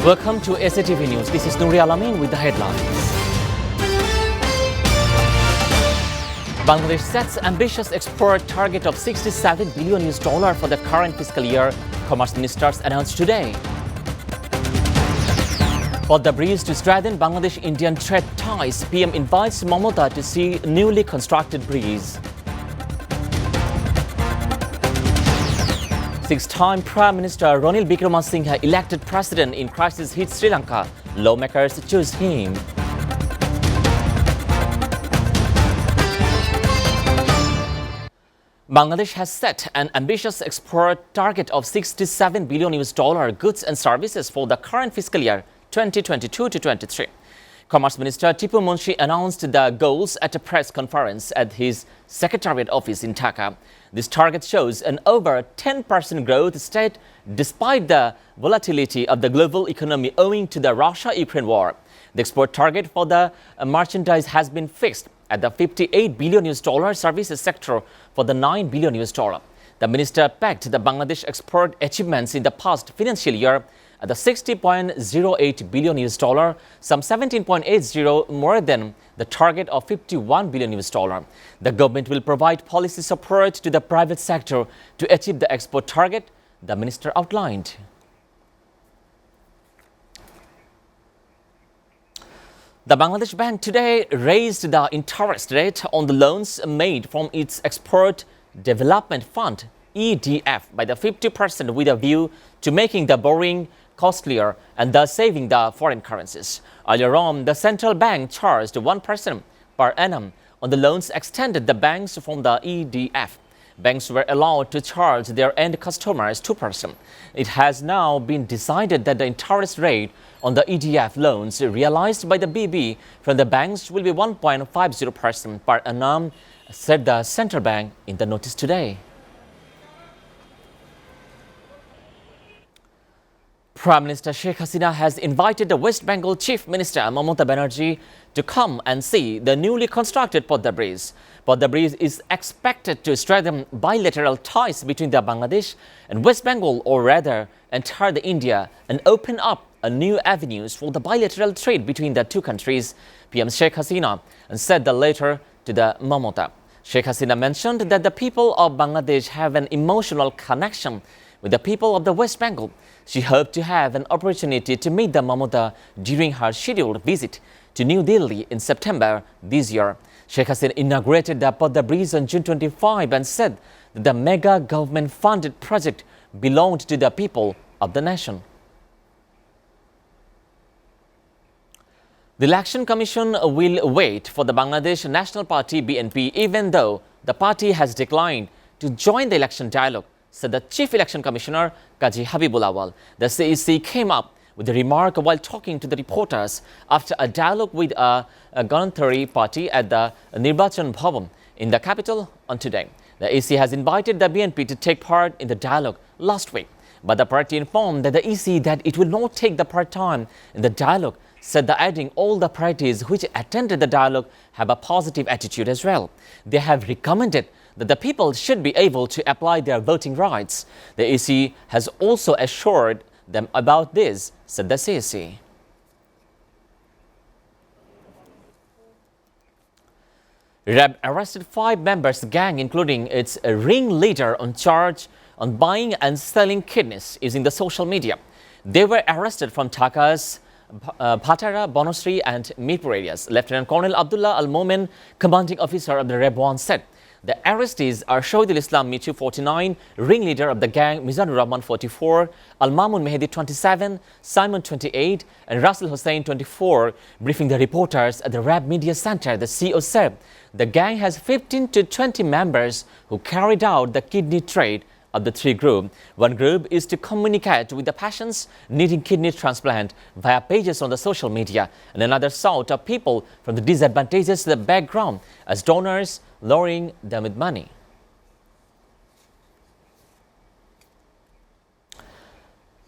Welcome to SATV News. This is Nuri Alamin with the headlines. Bangladesh sets ambitious export target of $67 billion for the current fiscal year, Commerce Ministers announced today. For the breeze to strengthen Bangladesh-Indian trade ties, PM invites Mamata to see newly constructed bridge. Six-time Prime Minister Ranil Wickremesinghe elected president in crisis-hit Sri Lanka. Lawmakers choose him. Bangladesh has set an ambitious export target of $67 billion goods and services for the current fiscal year 2022-23. Commerce Minister Tipu Munshi announced the goals at a press conference at his Secretariat office in Dhaka. This target shows an over 10% growth state despite the volatility of the global economy owing to the Russia-Ukraine war. The export target for the merchandise has been fixed at the $58 billion services sector for the $9 billion. The minister pegged the Bangladesh export achievements in the past financial year at the $60.08 billion, some 17.80 more than the target of $51 billion. The government will provide policy support to the private sector to achieve the export target, the minister outlined. The Bangladesh Bank today raised the interest rate on the loans made from its Export Development Fund, EDF, by the 50% with a view to making the borrowing costlier and thus saving the foreign currencies. Earlier on, the central bank charged 1% per annum on the loans extended the banks from the EDF. Banks were allowed to charge their end customers 2%. It has now been decided that the interest rate on the EDF loans realized by the BB from the banks will be 1.50% per annum, said the central bank in the notice today. Prime Minister Sheikh Hasina has invited the West Bengal Chief Minister Mamata Banerjee to come and see the newly constructed Podda Bridge. Podda Bridge is expected to strengthen bilateral ties between the Bangladesh and West Bengal, or rather entire the India, and open up new avenues for the bilateral trade between the two countries, PM Sheikh Hasina said the later to the Mamata. Sheikh Hasina mentioned that the people of Bangladesh have an emotional connection with the people of the West Bengal. She hoped to have an opportunity to meet the Mamata during her scheduled visit to New Delhi in September this year. Sheikh Hasina inaugurated the Podda Bridge on June 25 and said that the mega government-funded project belonged to the people of the nation. The Election Commission will wait for the Bangladesh National Party BNP even though the party has declined to join the election dialogue, said the Chief Election Commissioner Kazi Habibul Awal. The CEC came up with the remark while talking to the reporters after a dialogue with a Ganantari party at the Nirbachan Bhavan in the capital on today. The EC has invited the BNP to take part in the dialogue last week, but the party informed the EC that it will not take the part time in the dialogue, said the adding all the parties which attended the dialogue have a positive attitude as well. They have recommended that the people should be able to apply their voting rights. The EC has also assured them about this, said the CCC. Rep arrested 5 members gang, including its ringleader, on charge on buying and selling kidneys using the social media. They were arrested from Dhaka's Bhatara, Bonasri and Mirpur areas. Lieutenant Colonel Abdullah Al-Momen, commanding officer of the Rep 1, said the arrestees are Shahidul Islam Michu, 49, ringleader of the gang Mizanur Rahman, 44, Al-Mamun Mehdi, 27, Simon, 28 and Russell Hussain, 24. Briefing the reporters at the Rep Media Center, the CO said the gang has 15 to 20 members who carried out the kidney trade of the 3 groups. One group is to communicate with the patients needing kidney transplant via pages on the social media, and another sought of people from the disadvantages the background as donors, luring them with money.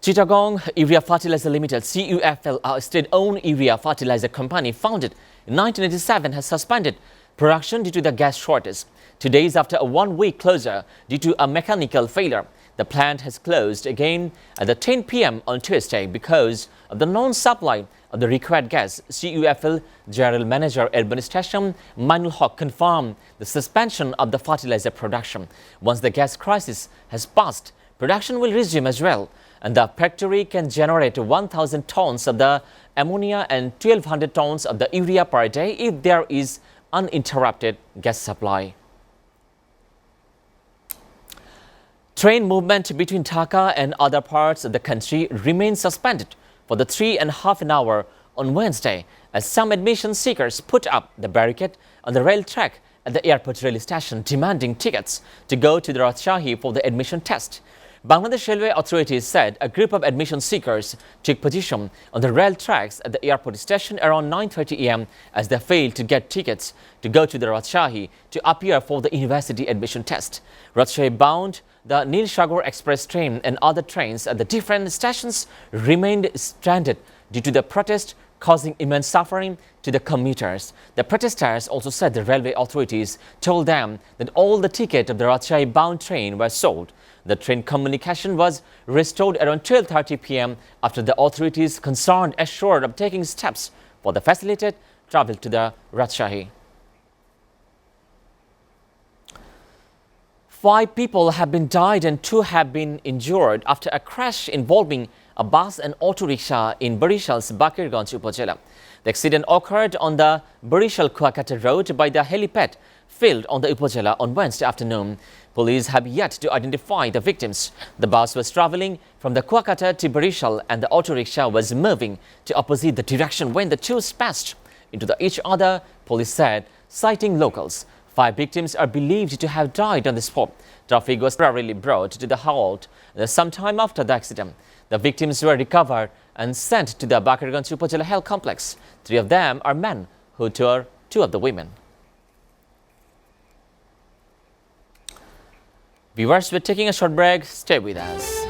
Chittagong Urea Fertilizer Limited, CUFL, a state-owned urea fertilizer company founded in 1987, has suspended production due to the gas shortage. 2 days after a one-week closure due to a mechanical failure, the plant has closed again at the 10 p.m. on Tuesday because of the non-supply of the required gas. CUFL General Manager Administration Mainul Haq confirmed the suspension of the fertilizer production. Once the gas crisis has passed, production will resume as well, and the factory can generate 1,000 tons of the ammonia and 1,200 tons of the urea per day if there is uninterrupted gas supply. Train movement between Dhaka and other parts of the country remains suspended for the 3.5 hours on Wednesday as some admission seekers put up the barricade on the rail track at the airport rail station demanding tickets to go to the Rajshahi for the admission test. Bangladesh Railway authorities said a group of admission seekers took position on the rail tracks at the airport station around 9:30 a.m. as they failed to get tickets to go to the Rajshahi to appear for the university admission test. Rajshahi bound the Nil Sagar Express train and other trains at the different stations remained stranded due to the protest, causing immense suffering to the commuters. The protesters also said the railway authorities told them that all the tickets of the Rajshahi bound train were sold. The train communication was restored around 12:30 p.m. after the authorities concerned assured of taking steps for the facilitated travel to the Rajshahi. 5 people have been died and 2 have been injured after a crash involving a bus and auto rickshaw in Barishal's Bakirganj Upazila. The accident occurred on the Barishal-Kuwait road by the helipad field on the Upazila on Wednesday afternoon. Police have yet to identify the victims. The bus was traveling from the Kuwait to Barishal and the auto rickshaw was moving to opposite the direction when the two smashed into each other, police said, citing locals. 5 victims are believed to have died on the spot. Traffic was temporarily brought to the halt sometime after the accident. The victims were recovered and sent to the Bakirganj Upazila Health Complex. 3 of them are men who were 2 of the women. Viewers, we're taking a short break. Stay with us.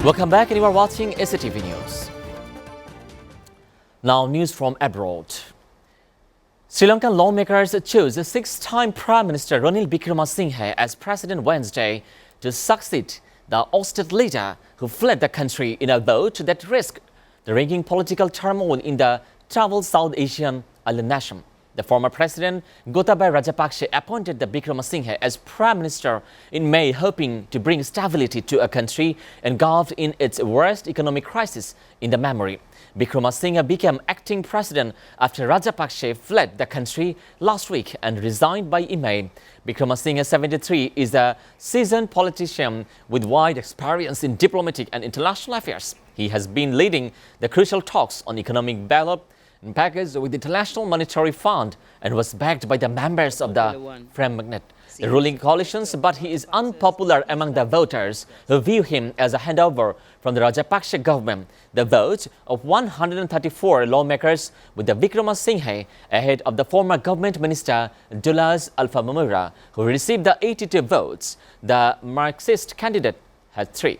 Welcome back and you are watching SATV News. Now news from abroad. Sri Lankan lawmakers chose the 6th-time Prime Minister Ranil Wickremesinghe as President Wednesday to succeed the ousted leader who fled the country in a vote that risked the raging political turmoil in the troubled South Asian island nation. The former president Gotabaya Rajapaksa appointed the Wickremesinghe as Prime Minister in May, hoping to bring stability to a country engulfed in its worst economic crisis in the memory. Wickremesinghe became acting president after Rajapaksa fled the country last week and resigned by email. Wickremesinghe, 73, is a seasoned politician with wide experience in diplomatic and international affairs. He has been leading the crucial talks on economic bailout package with the International Monetary Fund and was backed by the members of the framework, the ruling coalitions, but he is unpopular among the voters who view him as a handover from the Rajapaksa government. The vote of 134 lawmakers with the Wickremesinghe ahead of the former government minister Dulas Alphamamura, who received the 82 votes. The Marxist candidate had 3.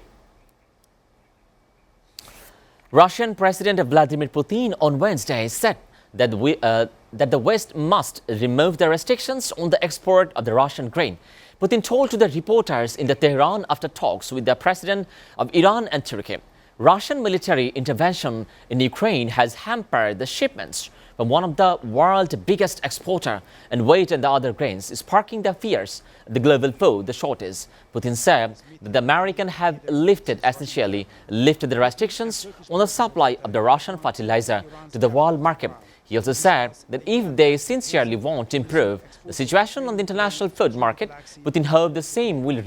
Russian President Vladimir Putin on Wednesday said that the West must remove the restrictions on the export of the Russian grain. Putin told to the reporters in Tehran after talks with the president of Iran and Turkey. Russian military intervention in Ukraine has hampered the shipments from one of the world's biggest exporter and wheat and the other grains, sparking the fears of the global food shortage. Putin said that the Americans have essentially lifted the restrictions on the supply of the Russian fertilizer to the world market. He also said that if they sincerely want to improve the situation on the international food market, Putin hopes the same will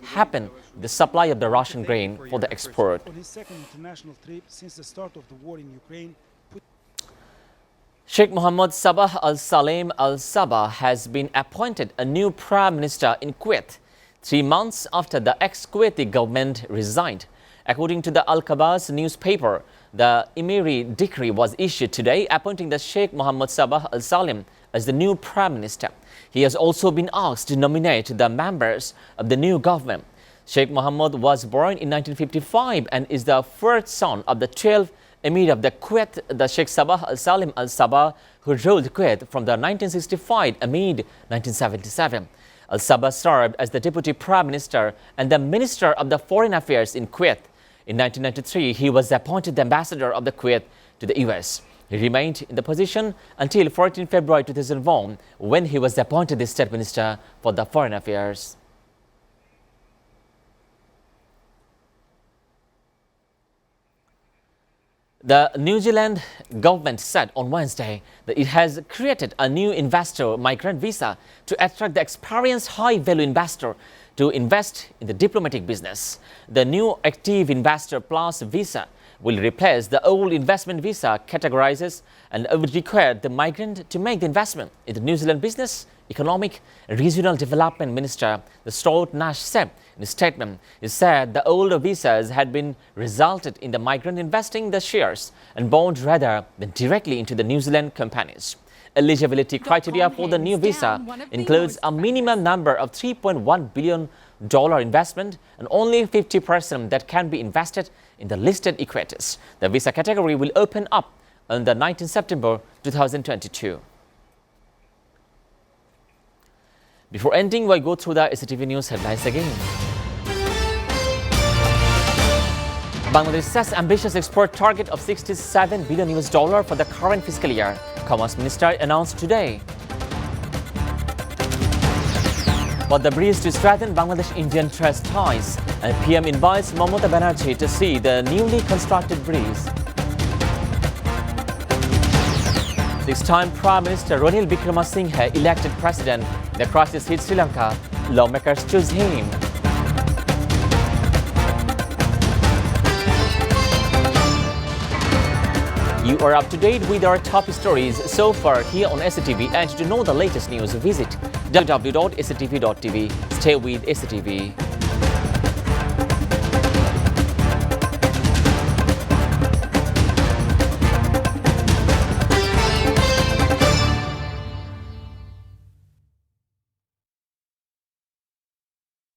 happen with the supply of the Russian grain for the export. On his second international trip since the start of the war in Ukraine, Sheikh Mohammed Sabah Al-Salem Al-Sabah has been appointed a new Prime Minister in Kuwait 3 months after the ex-Kuwaiti government resigned. According to the Al-Kabas newspaper, the Emiri decree was issued today appointing the Sheikh Mohammed Sabah Al-Salem as the new Prime Minister. He has also been asked to nominate the members of the new government. Sheikh Mohammed was born in 1955 and is the first son of the 12th Emir of the Kuwait, the Sheikh Sabah al-Salim al-Sabah, who ruled Kuwait from the 1965 amid 1977. Al-Sabah served as the Deputy Prime Minister and the Minister of the Foreign Affairs in Kuwait. In 1993, he was appointed the Ambassador of the Kuwait to the US. He remained in the position until 14 February 2001, when he was appointed the State Minister for the Foreign Affairs. The New Zealand government said on Wednesday that it has created a new investor migrant visa to attract the experienced high-value investor to invest in the diplomatic business. The new Active Investor Plus visa will replace the old investment visa categorizes and would require the migrant to make the investment in the New Zealand business, economic and regional development minister, the Stuart Nash said in a statement. He said the older visas had been resulted in the migrant investing the shares and bonds rather than directly into the New Zealand companies. Eligibility criteria for the new visa includes a minimum number of $3.1 billion investment and only 50% that can be invested in the listed equities. The visa category will open up on the 19th September 2022. Before ending, we'll go through the SATV News headlines again. Bangladesh sets ambitious export target of $67 billion for the current fiscal year, Commerce Minister announced today. But the bridge to strengthen Bangladesh-Indian trust ties, and PM invites Mamata Banerjee to see the newly constructed bridge. Six-time Prime Minister Ranil Wickremesinghe elected president. The crisis hit Sri Lanka. Lawmakers choose him. You are up to date with our top stories so far here on SATV, and to know the latest news, visit www.satv.tv. Stay with SATV.